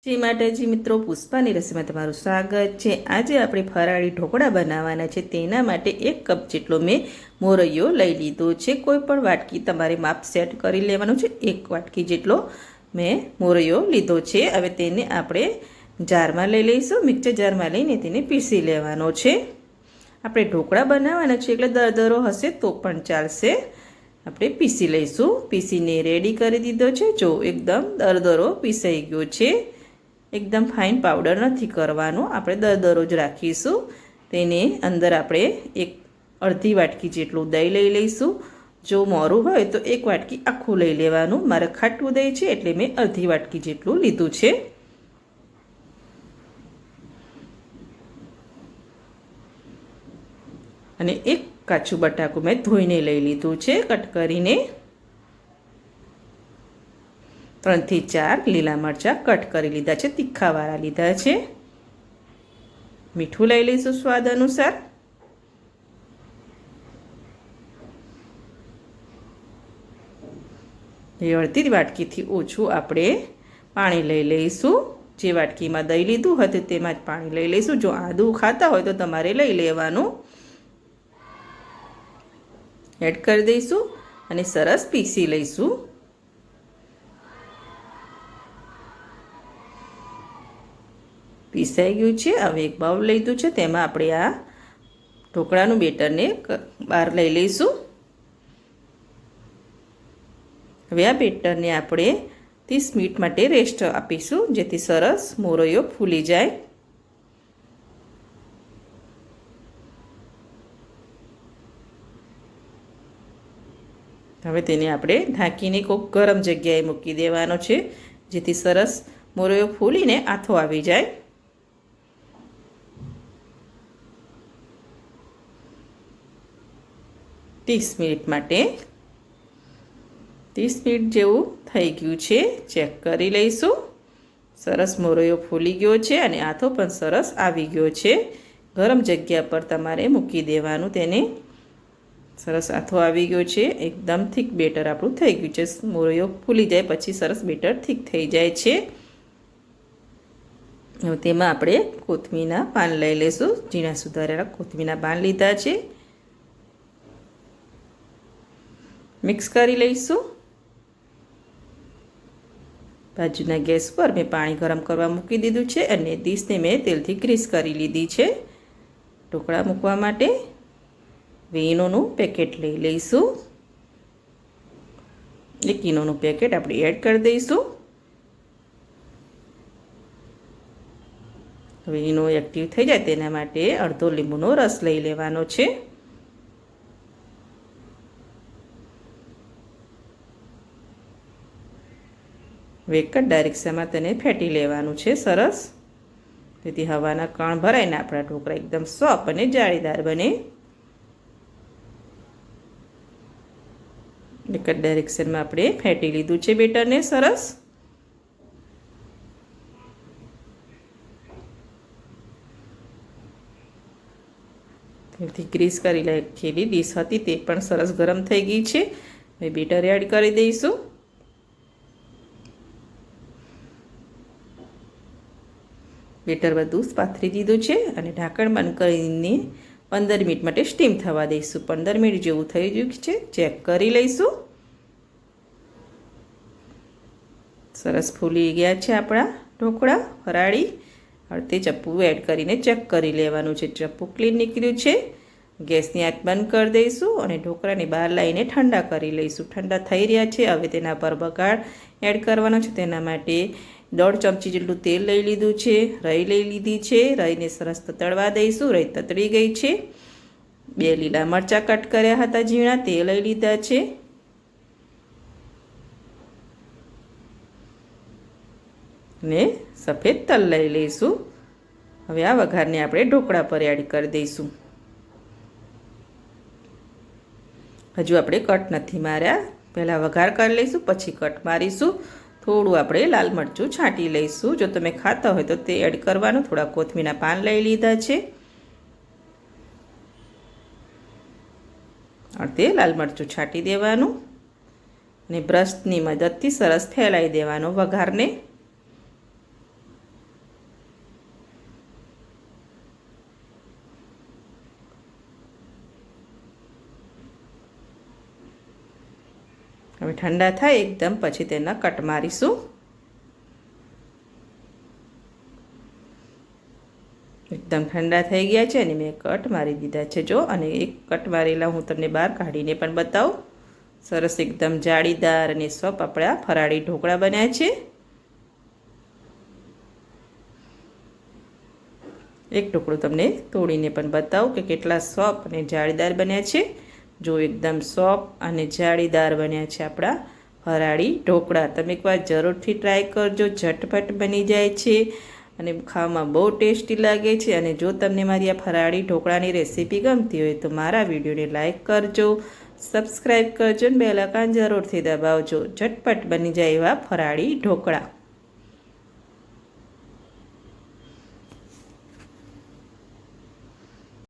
જી માતાજી મિત્રો, પુષ્પાની રસોઈમાં તમારું સ્વાગત છે। આજે આપણે ફરાળી ઢોકળા બનાવવાના છે। તેના માટે 1 કપ જેટલો મેં મોરૈયો લઈ લીધો છે। કોઈ પણ વાટકી તમારે માપ સેટ કરી લેવાનું છે। 1 વાટકી જેટલો મેં મોરૈયો લીધો છે। હવે તેને આપણે જારમાં લઈ લઈશું। મિક્સર જારમાં લઈને તેને પીસી લેવાનો છે। આપણે ઢોકળા બનાવવાના છે એટલે દરદરો હશે તો પણ ચાલશે। આપણે પીસી લઈશું। પીસીને રેડી કરી દીધો છે। જો એકદમ દરદરો પીસાઈ ગયો છે। एकदम फाइन पाउडर नहीं करवानो, आपणे दरदरो ज राखीशुं। तेने अंदर आपणे एक अर्धी वाटकी जेटलुं दही लई लईशुं। जो मोरुं होय तो 1 वाटकी आखुं लई लेवानुं। मारे खाटुं दही छे एटले मैं अर्धी वाटकी जेटलुं लीधुं छे। अने 1 काचुं बटाकું मैं धोईने लई लीधुं छे कट करीने। 3 થી 4 લીલા મરચાં કટ કરી લીધા છે, તીખાવાળા લીધા છે। મીઠું લઈ લઈશું સ્વાદ અનુસાર। એ અડધી વાટકીથી ઓછું આપણે પાણી લઈ લઈશું। જે વાટકીમાં દહીં લીધું હતું તેમાં જ પાણી લઈ લઈશું। જો આદું ખાતા હોય તો તમારે લઈ લેવાનું। એડ કરી દઈશું અને સરસ પીસી લઈશું। પીસાઈ ગયું છે। હવે એક બાઉલ લીધું છે, તેમાં આપણે આ ઢોકળાનું બેટરને બહાર લઈ લઈશું। હવે આ બેટરને આપણે 30 મિનિટ માટે રેસ્ટ આપીશું, જેથી સરસ મોરૈયો ફૂલી જાય। હવે તેને આપણે ઢાંકીને કોઈક ગરમ જગ્યાએ મૂકી દેવાનો છે, જેથી સરસ મોરૈયો ફૂલીને આથો આવી જાય। 30 મિનિટ માટે 30 મિનિટ જેવું થઈ ગયું છે। ચેક કરી લઈશું। સરસ મોરૈયો ફૂલી ગયો છે અને આથો પણ સરસ આવી ગયો છે। ગરમ જગ્યા પર તમારે મૂકી દેવાનું તેને। સરસ આથો આવી ગયો છે। એકદમ થીક બેટર આપણું થઈ ગયું છે। મોરૈયો ફૂલી જાય પછી સરસ બેટર થીક થઈ જાય છે। હવે તેમાં આપણે કોથમીરના પાન લઈ લઈશું। ઝીણા સુધારેલા કોથમીરના પાન લીધા છે। મિક્સ કરી લઈશું। બાજુના ગેસ પર મેં પાણી ગરમ કરવા મૂકી દીધું છે અને ડીશને મેં તેલથી ગ્રીસ કરી લીધી છે ઢોકળા મૂકવા માટે। હવે ઈનોનું પેકેટ લઈ લઈશું। 1 ઈનોનું પેકેટ આપણે એડ કરી દઈશું। હવે ઈનો એક્ટિવ થઈ જાય તેના માટે અડધો લીંબુનો રસ લઈ લેવાનો છે। હવે એક જ ડાયરેક્શનમાં તેને ફેટી લેવાનું છે સરસ, જેથી હવાના કણ ભરાઈને આપણા ઢોકળા એકદમ સોફ્ટ અને જાળીદાર બને। એક જ ડાયરેક્શનમાં આપણે ફેટી લીધું છે બેટરને સરસ। તેથી ગ્રીસ કરી રાખેલી ડીશ હતી તે પણ સરસ ગરમ થઈ ગઈ છે। હવે બેટર એડ કરી દઈશું। બેટર બધું પાથરી દીધું છે અને ઢાંકણ બંધ કરીને 15 મિનિટ માટે સ્ટીમ થવા દઈશું। 15 મિનિટ જેવું થઈ ગયું છે, ચેક કરી લઈશું। સરસ ફૂલી ગયા છે આપણા ઢોકળા ફરાળી। હવે તે ચપ્પુ એડ કરીને ચેક કરી લેવાનું છે। ચપ્પુ ક્લીન નીકળ્યું છે। ગેસની આંચ બંધ કરી દઈશું અને ઢોકળાની બહાર લાવીને ઠંડા કરી લઈશું। ઠંડા થઈ રહ્યા છે। હવે તેના પર વઘાર એડ કરવાનો છે। તેના માટે 1.5 ચમચી જેટલું તેલ લઈ લીધું છે। રાઈ લઈ લીધી છે। રાઈને સરસ તતડવા દઈશું। રાઈ તતડી ગઈ છે। 2 લીલા મરચાં કટ કર્યા હતા ઝીણા, તે લઈ લીધા છે। ને સફેદ તલ લઈ લઈશું। હવે આ વઘારને આપણે ઢોકળા પર એડ કરી દઈશું। હજુ આપણે કટ નથી માર્યા, પહેલાં વઘાર કરી લઈશું પછી કટ મારીશું। થોડું આપણે લાલ મરચું છાંટી લઈશું। જો તમે ખાતા હોય તો તે એડ કરવાનું। થોડા કોથમીરના પાન લઈ લીધા છે અને તે લાલ મરચું છાંટી દેવાનું અને બ્રશની મદદથી સરસ ફેલાઈ દેવાનો વઘારને। હવે ઠંડા થાય એકદમ પછી તેના કટ મારીશું. એકદમ ઠંડા થઈ ગયા છે અને મેં કટ મારી દીધા છે જો. અને એક કટ મારેલા હું તમને બહાર કાઢીને પણ બતાવું. સરસ એકદમ જાળીદાર અને સોફ્ટ આપણા ફરાળી ઢોકળા બન્યા છે. એક ટુકડું તમને તોડીને પણ બતાવું કે કેટલા સોફ્ટ અને જાળીદાર બન્યા છે. જો એકદમ સોફ્ટ અને જાળીદાર બન્યા છે આપણા ફરાળી ઢોકળા. તમે એકવાર જરૂરથી ટ્રાય કરજો. ઝટપટ બની જાય છે અને ખાવામાં બહુ ટેસ્ટી લાગે છે. અને જો તમને મારી આ ફરાળી ઢોકળાની રેસીપી ગમતી હોય તો મારા વિડીયોને લાઈક કરજો, સબસ્ક્રાઈબ કરજો અને બેલ આઇકન જરૂરથી દબાવજો. ઝટપટ બની જાય એવા ફરાળી ઢોકળા.